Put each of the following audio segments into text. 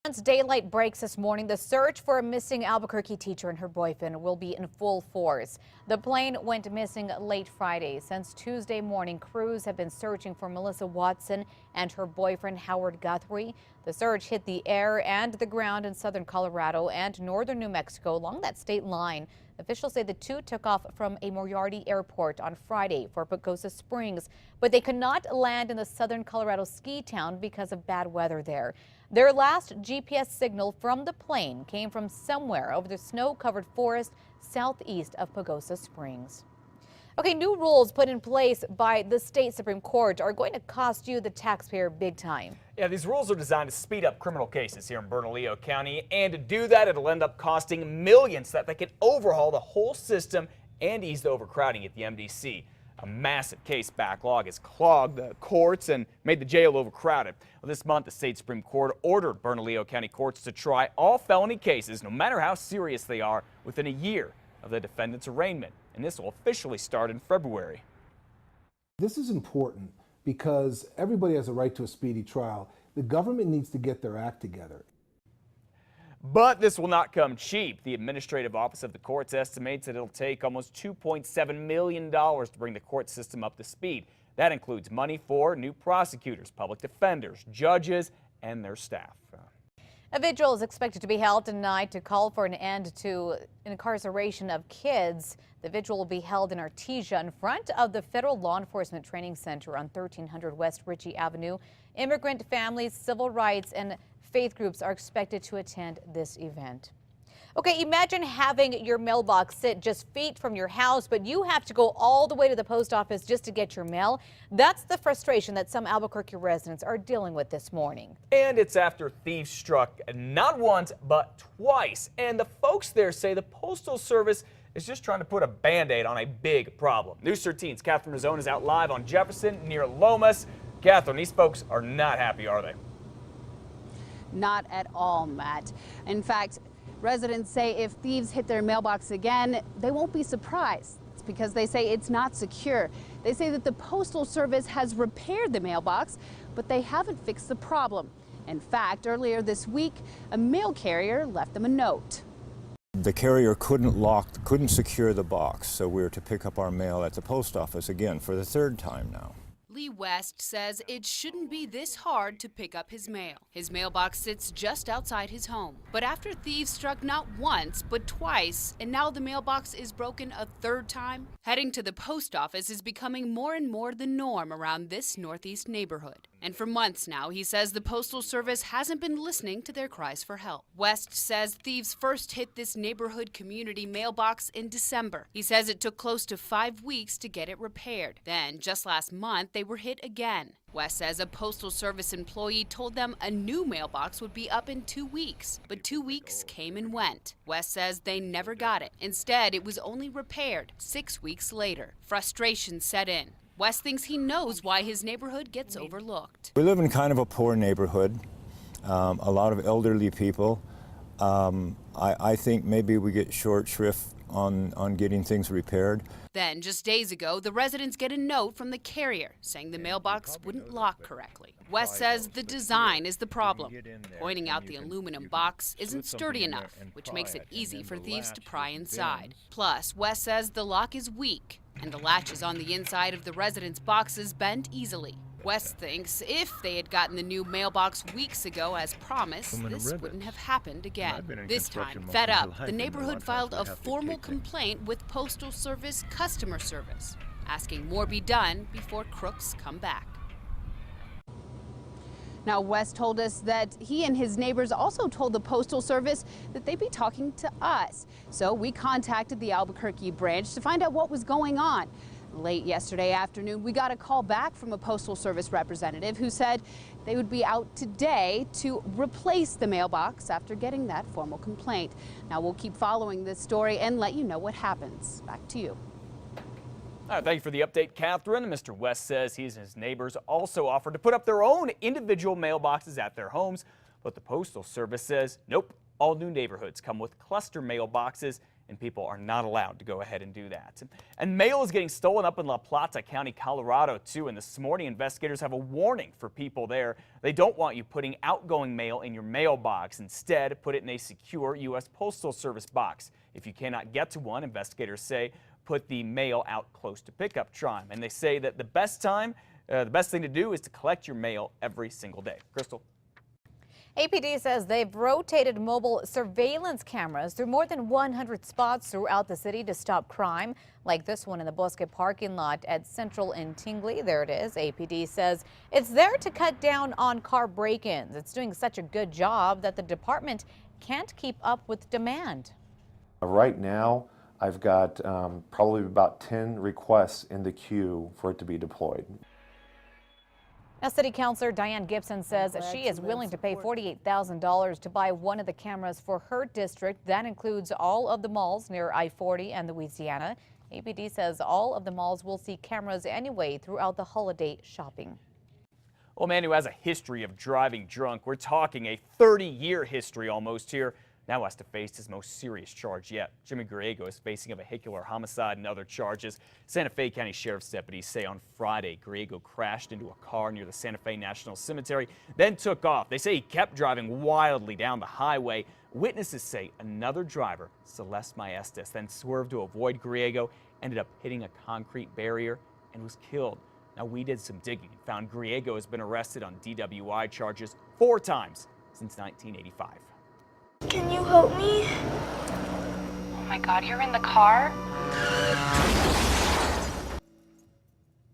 Once daylight breaks this morning, the search for a missing Albuquerque teacher and her boyfriend will be in full force. The plane went missing late Friday. Since Tuesday morning, crews have been searching for Melissa Watson and her boyfriend Howard Guthrie. The search hit the air and the ground in southern Colorado and northern New Mexico along that state line. Officials say the two took off from a Moriarty airport on Friday for Pagosa Springs, but they could not land in the southern Colorado ski town because of bad weather there. Their last GPS signal from the plane came from somewhere over the snow-covered forest southeast of Pagosa Springs. Okay, new rules put in place by the state Supreme Court are going to cost you, the taxpayer, big time. Yeah, these rules are designed to speed up criminal cases here in Bernalillo County, and to do that, it'll end up costing millions so that they can overhaul the whole system and ease the overcrowding at the MDC. A massive case backlog has clogged the courts and made the jail overcrowded. Well, this month, the state Supreme Court ordered Bernalillo County courts to try all felony cases, no matter how serious they are, within a year of the defendant's arraignment. And this will officially start in February. This is important because everybody has a right to a speedy trial. The government needs to get their act together. But this will not come cheap. The Administrative Office of the Courts estimates that it'll take almost $2.7 million to bring the court system up to speed. That includes money for new prosecutors, public defenders, judges, and their staff. A vigil is expected to be held tonight to call for an end to incarceration of kids. The vigil will be held in Artesia in front of the Federal Law Enforcement Training Center on 1300 West Ritchie Avenue. Immigrant families, civil rights, and faith groups are expected to attend this event. Okay, imagine having your mailbox sit just feet from your house, but you have to go all the way to the post office just to get your mail. That's the frustration that some Albuquerque residents are dealing with this morning. And it's after thieves struck not once, but twice. And the folks there say the Postal Service is just trying to put a Band-Aid on a big problem. News 13's Catherine Mazzone is out live on Jefferson near Lomas. Catherine, these folks are not happy, are they? Not at all, Matt. In fact, residents say if thieves hit their mailbox again, they won't be surprised. It's because they say it's not secure. They say that the Postal Service has repaired the mailbox, but they haven't fixed the problem. In fact, earlier this week, a mail carrier left them a note. The carrier couldn't secure the box, so we were to pick up our mail at the post office again for the third time now. Lee West says it shouldn't be this hard to pick up his mail. His mailbox sits just outside his home. But after thieves struck not once, but twice, and now the mailbox is broken a third time, heading to the post office is becoming more and more the norm around this northeast neighborhood. And for months now, he says the Postal Service hasn't been listening to their cries for help. West says thieves first hit this neighborhood community mailbox in December. He says it took close to 5 weeks to get it repaired. Then, just last month, they were hit again. West says a Postal Service employee told them a new mailbox would be up in 2 weeks, but 2 weeks came and went. West says they never got it. Instead, it was only repaired 6 weeks later. Frustration set in. West thinks he knows why his neighborhood gets overlooked. We live in kind of a poor neighborhood, a lot of elderly people. I think maybe we get short shrift on getting things repaired. Then, just days ago, the residents get a note from the carrier saying the mailbox wouldn't lock correctly. West says the design is the problem, pointing out the aluminum box isn't sturdy enough, which makes it easy for thieves to pry inside. Plus, West says the lock is weak, and the latches on the inside of the residents' boxes bend easily. West thinks if they had gotten the new mailbox weeks ago as promised, this wouldn't have happened again. This time, fed up, the neighborhood filed a formal complaint with Postal Service customer service, asking more be done before crooks come back. Now, West told us that he and his neighbors also told the Postal Service that they'd be talking to us. So we contacted the Albuquerque branch to find out what was going on. Late yesterday afternoon, we got a call back from a Postal Service representative who said they would be out today to replace the mailbox after getting that formal complaint. Now, we'll keep following this story and let you know what happens. Back to you. All right, thank you for the update, Catherine. Mr. West says he and his neighbors also offered to put up their own individual mailboxes at their homes, but the Postal Service says, nope, all new neighborhoods come with cluster mailboxes, and people are not allowed to go ahead and do that. And mail is getting stolen up in La Plata County, Colorado, too. And this morning, investigators have a warning for people there. They don't want you putting outgoing mail in your mailbox. Instead, put it in a secure U.S. Postal Service box. If you cannot get to one, investigators say put the mail out close to pickup time. And they say that the best thing to do is to collect your mail every single day. Crystal. APD says they've rotated mobile surveillance cameras through more than 100 spots throughout the city to stop crime, like this one in the Bosque parking lot at Central in Tingley. There it is. APD says it's there to cut down on car break-ins. It's doing such a good job that the department can't keep up with demand. Right now, I've got probably about 10 requests in the queue for it to be deployed. Now, City Councilor Diane Gibson says she is willing to pay $48,000 to buy one of the cameras for her district. That includes all of the malls near I-40 and Louisiana. APD says all of the malls will see cameras anyway throughout the holiday shopping. Well, a man who has a history of driving drunk, we're talking a 30-year history almost here, now has to face his most serious charge yet. Jimmy Griego is facing a vehicular homicide and other charges. Santa Fe County Sheriff's deputies say on Friday, Griego crashed into a car near the Santa Fe National Cemetery, then took off. They say he kept driving wildly down the highway. Witnesses say another driver, Celeste Maestas, then swerved to avoid Griego, ended up hitting a concrete barrier, and was killed. Now, we did some digging and found Griego has been arrested on DWI charges 4 times since 1985. Can you help me? Oh my God, you're in the car?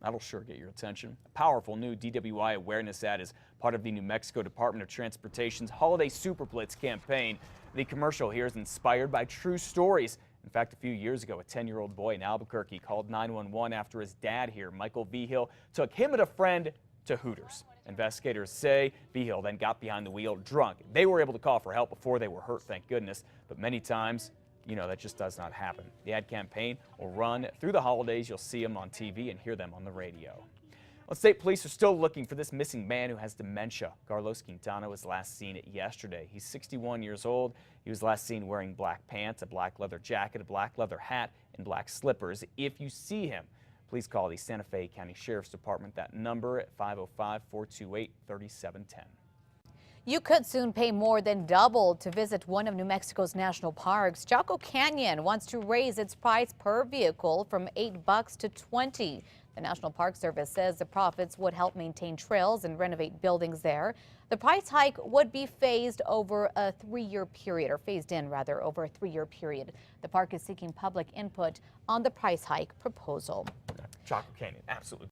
That'll sure get your attention. A powerful new DWI awareness ad is part of the New Mexico Department of Transportation's Holiday Super Blitz campaign. The commercial here is inspired by true stories. In fact, a few years ago, a 10-year-old boy in Albuquerque called 911 after his dad here, Michael Vigil, took him and a friend to Hooters. Investigators say Vigil then got behind the wheel drunk. They were able to call for help before they were hurt, thank goodness, but many times, that just does not happen. The ad campaign will run through the holidays. You'll see them on TV and hear them on the radio. Well, state police are still looking for this missing man who has dementia. Carlos Quintana was last seen yesterday. He's 61 years old. He was last seen wearing black pants, a black leather jacket, a black leather hat, and black slippers. If you see him, please call the Santa Fe County Sheriff's Department. That number at 505-428-3710. You could soon pay more than double to visit one of New Mexico's national parks. Chaco Canyon wants to raise its price per vehicle from $8 to $20. The National Park Service says the profits would help maintain trails and renovate buildings there. The price hike would be phased over a 3-year period, or phased in rather, over a 3-year period. The park is seeking public input on the price hike proposal. Chaco Canyon, absolutely.